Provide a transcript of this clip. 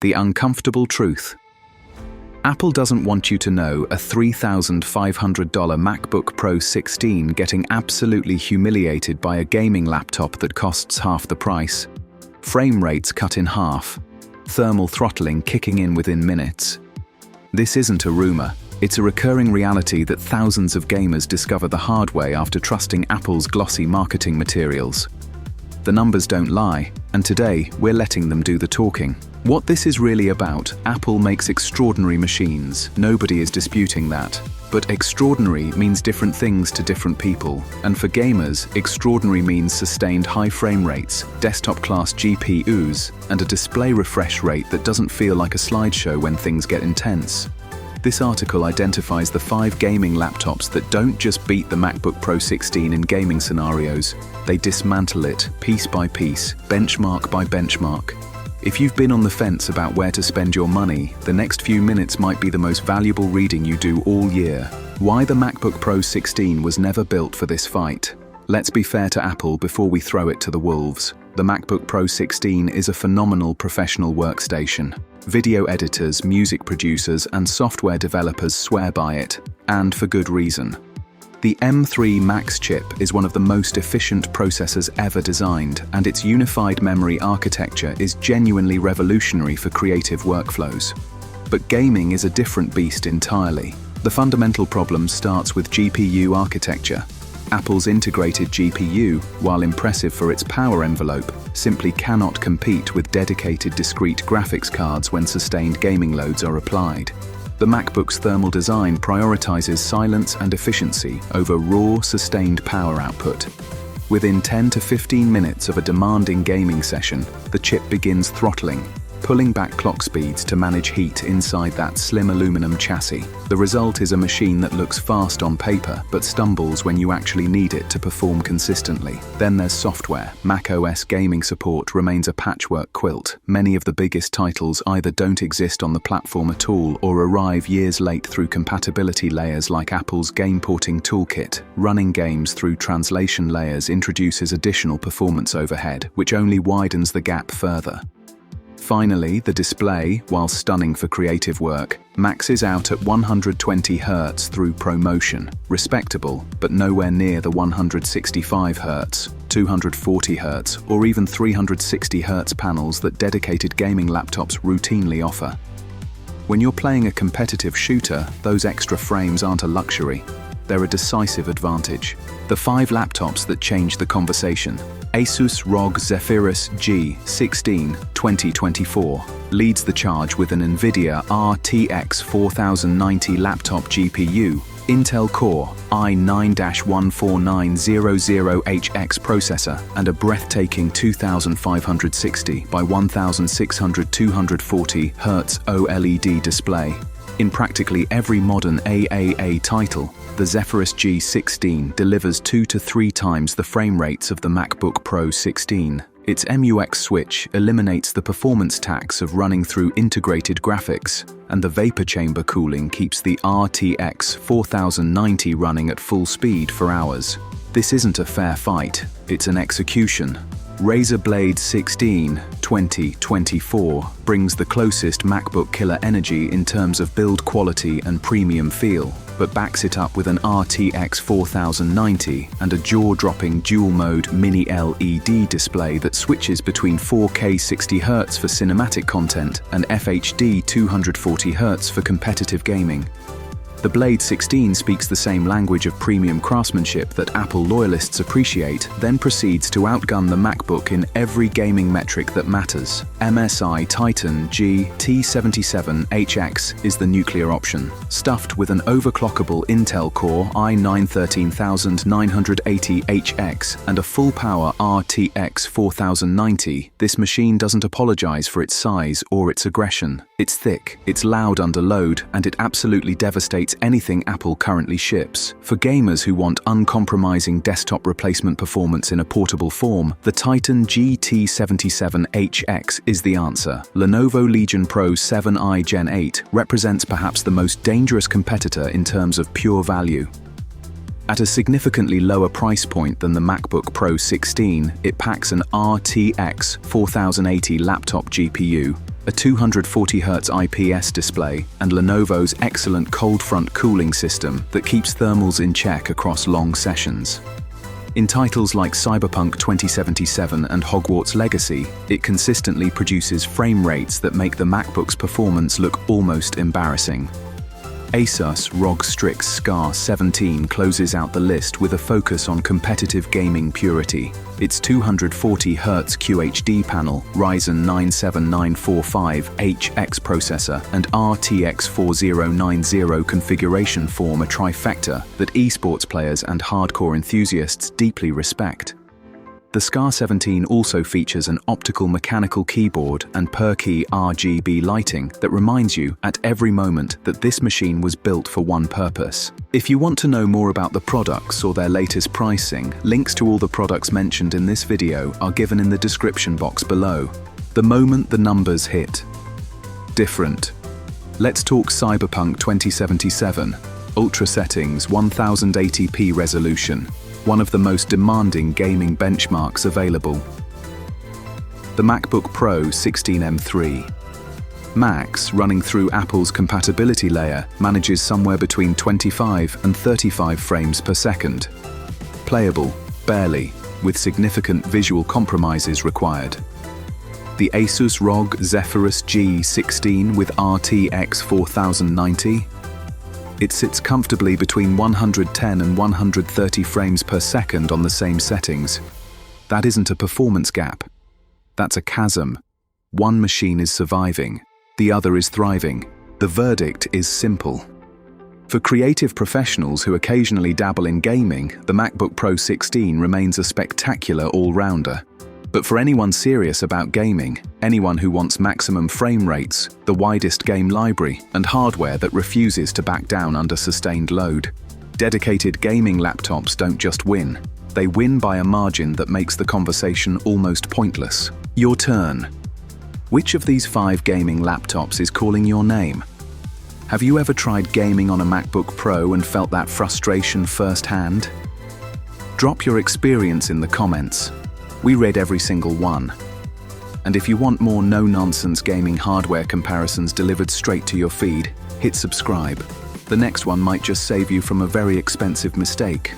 The uncomfortable truth. Apple doesn't want you to know a $3,500 MacBook Pro 16 getting absolutely humiliated by a gaming laptop that costs half the price. Frame rates cut in half. Thermal throttling kicking in within minutes. This isn't a rumor. It's a recurring reality that thousands of gamers discover the hard way after trusting Apple's glossy marketing materials. The numbers don't lie, and today we're letting them do the talking. What this is really about: Apple makes extraordinary machines, nobody is disputing that. But extraordinary means different things to different people, and for gamers, extraordinary means sustained high frame rates, desktop-class GPUs, and a display refresh rate that doesn't feel like a slideshow when things get intense. This article identifies the 5 gaming laptops that don't just beat the MacBook Pro 16 in gaming scenarios, they dismantle it piece by piece, benchmark by benchmark. If you've been on the fence about where to spend your money, the next few minutes might be the most valuable reading you do all year. Why the MacBook Pro 16 was never built for this fight. Let's be fair to Apple before we throw it to the wolves. The MacBook Pro 16 is a phenomenal professional workstation. Video editors, music producers, and software developers swear by it, and for good reason. The M3 Max chip is one of the most efficient processors ever designed, and its unified memory architecture is genuinely revolutionary for creative workflows. But gaming is a different beast entirely. The fundamental problem starts with GPU architecture. Apple's integrated GPU, while impressive for its power envelope, simply cannot compete with dedicated discrete graphics cards when sustained gaming loads are applied. The MacBook's thermal design prioritizes silence and efficiency over raw, sustained power output. Within 10 to 15 minutes of a demanding gaming session, the chip begins throttling, pulling back clock speeds to manage heat inside that slim aluminum chassis. The result is a machine that looks fast on paper, but stumbles when you actually need it to perform consistently. Then there's software. macOS gaming support remains a patchwork quilt. Many of the biggest titles either don't exist on the platform at all or arrive years late through compatibility layers like Apple's game porting toolkit. Running games through translation layers introduces additional performance overhead, which only widens the gap further. Finally, the display, while stunning for creative work, maxes out at 120 Hz through ProMotion. Respectable, but nowhere near the 165 Hz, 240 Hz, or even 360 Hz panels that dedicated gaming laptops routinely offer. When you're playing a competitive shooter, those extra frames aren't a luxury. They're a decisive advantage. The 5 laptops that changed the conversation. Asus ROG Zephyrus G16 2024 leads the charge with an NVIDIA RTX 4090 laptop GPU, Intel Core i9-14900HX processor, and a breathtaking 2560 by 1600 240 Hz OLED display. In practically every modern AAA title, the Zephyrus G16 delivers 2 to 3 times the frame rates of the MacBook Pro 16. Its MUX switch eliminates the performance tax of running through integrated graphics, and the vapor chamber cooling keeps the RTX 4090 running at full speed for hours. This isn't a fair fight, it's an execution. Razer Blade 16 2024 brings the closest MacBook killer energy in terms of build quality and premium feel, but backs it up with an RTX 4090 and a jaw-dropping dual-mode mini LED display that switches between 4K 60Hz for cinematic content and FHD 240Hz for competitive gaming. The Blade 16 speaks the same language of premium craftsmanship that Apple loyalists appreciate, then proceeds to outgun the MacBook in every gaming metric that matters. MSI Titan GT77HX is the nuclear option. Stuffed with an overclockable Intel Core i9-13980HX and a full-power RTX 4090, this machine doesn't apologize for its size or its aggression. It's thick, it's loud under load, and it absolutely devastates anything Apple currently ships. For gamers who want uncompromising desktop replacement performance in a portable form, the Titan GT77HX is the answer. Lenovo Legion Pro 7i Gen 8 represents perhaps the most dangerous competitor in terms of pure value. At a significantly lower price point than the MacBook Pro 16, it packs an RTX 4080 laptop GPU, a 240Hz IPS display, and Lenovo's excellent cold front cooling system that keeps thermals in check across long sessions. In titles like Cyberpunk 2077 and Hogwarts Legacy, it consistently produces frame rates that make the MacBook's performance look almost embarrassing. Asus ROG Strix Scar 17 closes out the list with a focus on competitive gaming purity. Its 240Hz QHD panel, Ryzen 97945HX processor, and RTX 4090 configuration form a trifecta that esports players and hardcore enthusiasts deeply respect. The Scar 17 also features an optical mechanical keyboard and per-key RGB lighting that reminds you at every moment that this machine was built for one purpose. If you want to know more about the products or their latest pricing, links to all the products mentioned in this video are given in the description box below. The moment the numbers hit. Different. Let's talk Cyberpunk 2077. Ultra settings, 1080p resolution. One of the most demanding gaming benchmarks available. The MacBook Pro 16M3. Max, running through Apple's compatibility layer, manages somewhere between 25 and 35 frames per second. Playable, barely, with significant visual compromises required. The Asus ROG Zephyrus G16 with RTX 4090. It sits comfortably between 110 and 130 frames per second on the same settings. That isn't a performance gap. That's a chasm. One machine is surviving, the other is thriving. The verdict is simple. For creative professionals who occasionally dabble in gaming, the MacBook Pro 16 remains a spectacular all-rounder. But for anyone serious about gaming, anyone who wants maximum frame rates, the widest game library, and hardware that refuses to back down under sustained load, dedicated gaming laptops don't just win. They win by a margin that makes the conversation almost pointless. Your turn. Which of these 5 gaming laptops is calling your name? Have you ever tried gaming on a MacBook Pro and felt that frustration firsthand? Drop your experience in the comments. We read every single one. And if you want more no-nonsense gaming hardware comparisons delivered straight to your feed, hit subscribe. The next one might just save you from a very expensive mistake.